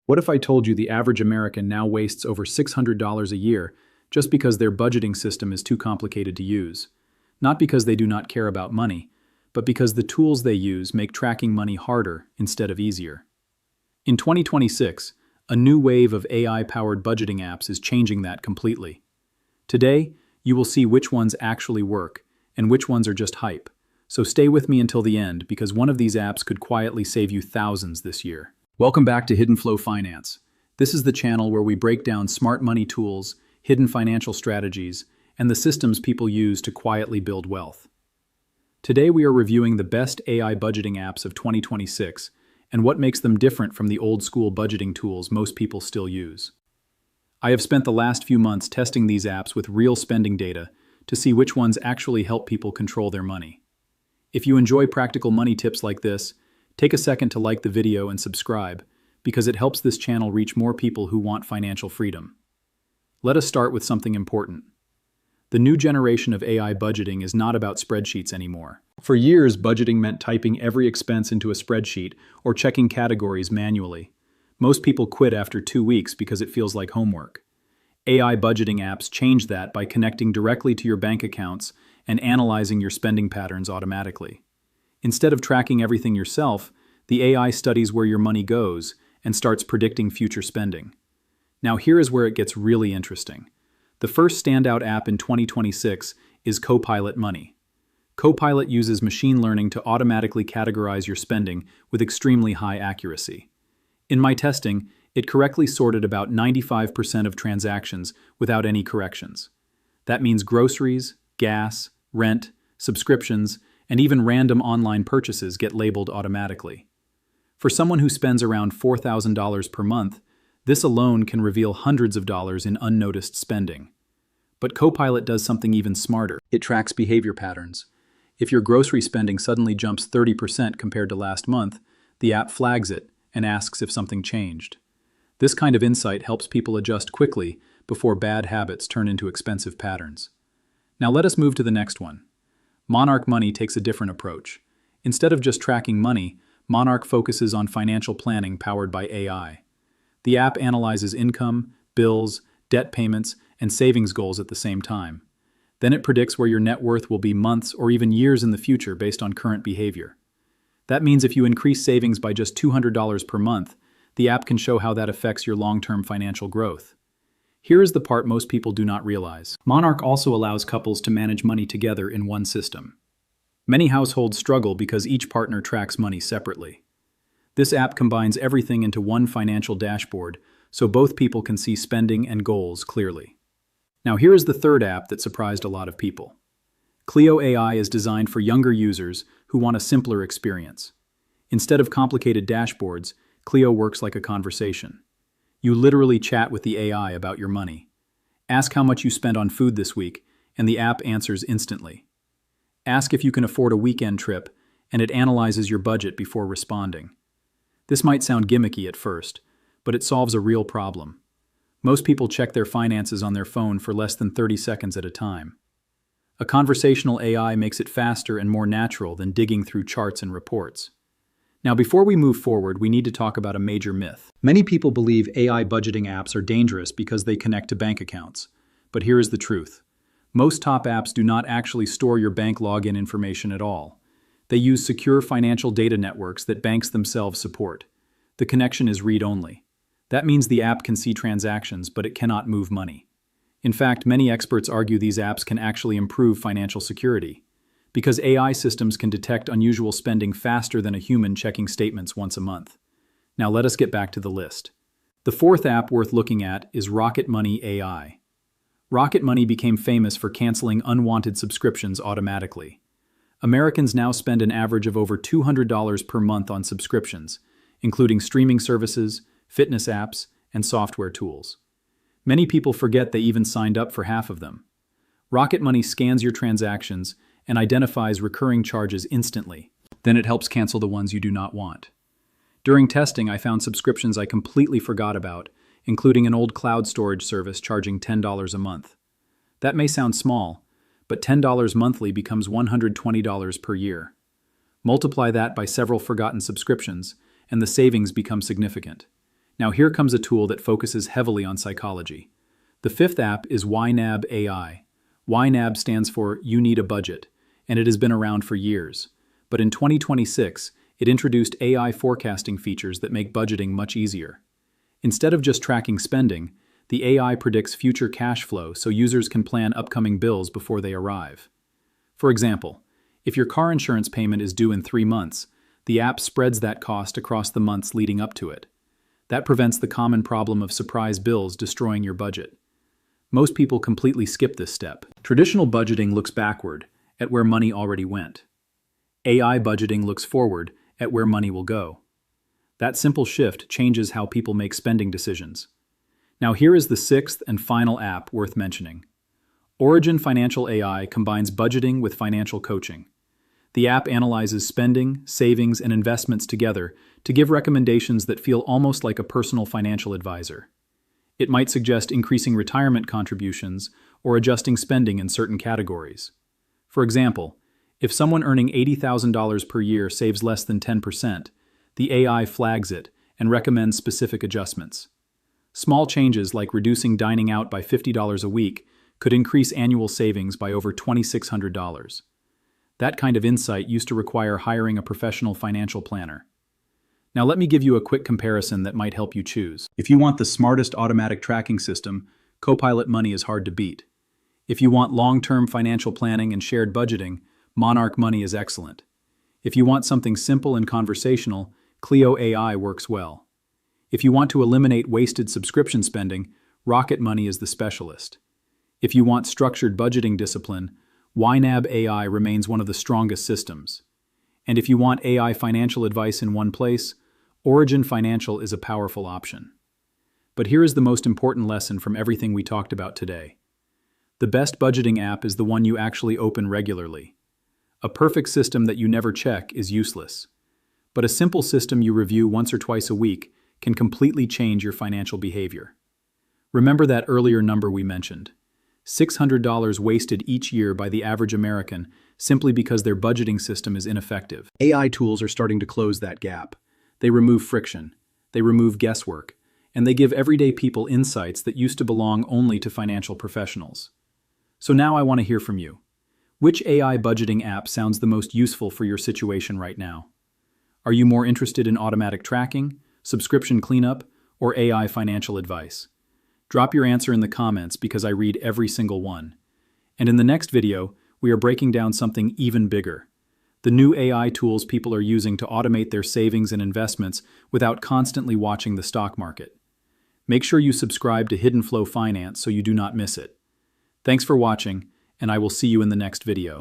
What if I told you the average American now wastes over $600 a year just because their budgeting system is too complicated to use? Not because they do not care about money, but because the tools they use make tracking money harder instead of easier. In 2026, a new wave of AI-powered budgeting apps is changing that completely. Today, you will see which ones actually work and which ones are just hype. So stay with me until the end because one of these apps could quietly save you thousands this year. Welcome back to Hidden Flow Finance. This is the channel where we break down smart money tools, hidden financial strategies, and the systems people use to quietly build wealth. Today we are reviewing the best AI budgeting apps of 2026 and what makes them different from the old-school budgeting tools most people still use. I have spent the last few months testing these apps with real spending data to see which ones actually help people control their money. If you enjoy practical money tips like this, take a second to like the video and subscribe, because it helps this channel reach more people who want financial freedom. Let us start with something important. The new generation of AI budgeting is not about spreadsheets anymore. For years, budgeting meant typing every expense into a spreadsheet or checking categories manually. Most people quit after 2 weeks because it feels like homework. AI budgeting apps change that by connecting directly to your bank accounts and analyzing your spending patterns automatically. Instead of tracking everything yourself, the AI studies where your money goes and starts predicting future spending. Now here is where it gets really interesting. The first standout app in 2026 is Copilot Money. Copilot uses machine learning to automatically categorize your spending with extremely high accuracy. In my testing, it correctly sorted about 95% of transactions without any corrections. That means groceries, gas, rent, subscriptions, and even random online purchases get labeled automatically. For someone who spends around $4,000 per month, this alone can reveal hundreds of dollars in unnoticed spending. But Copilot does something even smarter. It tracks behavior patterns. If your grocery spending suddenly jumps 30% compared to last month, the app flags it and asks if something changed. This kind of insight helps people adjust quickly before bad habits turn into expensive patterns. Now let us move to the next one. Monarch Money takes a different approach. Instead of just tracking money, Monarch focuses on financial planning powered by AI. The app analyzes income, bills, debt payments, and savings goals at the same time. Then it predicts where your net worth will be months or even years in the future based on current behavior. That means if you increase savings by just $200 per month, the app can show how that affects your long-term financial growth. Here is the part most people do not realize. Monarch also allows couples to manage money together in one system. Many households struggle because each partner tracks money separately. This app combines everything into one financial dashboard so both people can see spending and goals clearly. Now here is the third app that surprised a lot of people. Clio AI is designed for younger users who want a simpler experience. Instead of complicated dashboards, Clio works like a conversation. You literally chat with the AI about your money. Ask how much you spent on food this week, and the app answers instantly. Ask if you can afford a weekend trip, and it analyzes your budget before responding. This might sound gimmicky at first, but it solves a real problem. Most people check their finances on their phone for less than 30 seconds at a time. A conversational AI makes it faster and more natural than digging through charts and reports. Now, before we move forward, we need to talk about a major myth. Many people believe AI budgeting apps are dangerous because they connect to bank accounts. But here is the truth. Most top apps do not actually store your bank login information at all. They use secure financial data networks that banks themselves support. The connection is read-only. That means the app can see transactions, but it cannot move money. In fact, many experts argue these apps can actually improve financial security, because AI systems can detect unusual spending faster than a human checking statements once a month. Now let us get back to the list. The fourth app worth looking at is Rocket Money AI. Rocket Money became famous for canceling unwanted subscriptions automatically. Americans now spend an average of over $200 per month on subscriptions, including streaming services, fitness apps, and software tools. Many people forget they even signed up for half of them. Rocket Money scans your transactions and identifies recurring charges instantly. Then it helps cancel the ones you do not want. During testing, I found subscriptions I completely forgot about, including an old cloud storage service charging $10 a month. That may sound small, but $10 monthly becomes $120 per year. Multiply that by several forgotten subscriptions, and the savings become significant. Now here comes a tool that focuses heavily on psychology. The fifth app is YNAB AI. YNAB stands for You Need a Budget, and it has been around for years. But in 2026, it introduced AI forecasting features that make budgeting much easier. Instead of just tracking spending, the AI predicts future cash flow so users can plan upcoming bills before they arrive. For example, if your car insurance payment is due in 3 months, the app spreads that cost across the months leading up to it. That prevents the common problem of surprise bills destroying your budget. Most people completely skip this step. Traditional budgeting looks backward, at where money already went. AI budgeting looks forward, at where money will go. That simple shift changes how people make spending decisions. Now here is the sixth and final app worth mentioning. Origin Financial AI combines budgeting with financial coaching. The app analyzes spending, savings, and investments together to give recommendations that feel almost like a personal financial advisor. It might suggest increasing retirement contributions or adjusting spending in certain categories. For example, if someone earning $80,000 per year saves less than 10%, the AI flags it and recommends specific adjustments. Small changes like reducing dining out by $50 a week could increase annual savings by over $2,600. That kind of insight used to require hiring a professional financial planner. Now let me give you a quick comparison that might help you choose. If you want the smartest automatic tracking system, Copilot Money is hard to beat. If you want long-term financial planning and shared budgeting, Monarch Money is excellent. If you want something simple and conversational, Clio AI works well. If you want to eliminate wasted subscription spending, Rocket Money is the specialist. If you want structured budgeting discipline, YNAB AI remains one of the strongest systems. And if you want AI financial advice in one place, Origin Financial is a powerful option. But here is the most important lesson from everything we talked about today. The best budgeting app is the one you actually open regularly. A perfect system that you never check is useless. But a simple system you review once or twice a week can completely change your financial behavior. Remember that earlier number we mentioned. $600 wasted each year by the average American simply because their budgeting system is ineffective. AI tools are starting to close that gap. They remove friction, they remove guesswork, and they give everyday people insights that used to belong only to financial professionals. So now I want to hear from you. Which AI budgeting app sounds the most useful for your situation right now? Are you more interested in automatic tracking, subscription cleanup, or AI financial advice? Drop your answer in the comments because I read every single one. And in the next video, we are breaking down something even bigger. The new AI tools people are using to automate their savings and investments without constantly watching the stock market. Make sure you subscribe to Hidden Flow Finance so you do not miss it. Thanks for watching, and I will see you in the next video.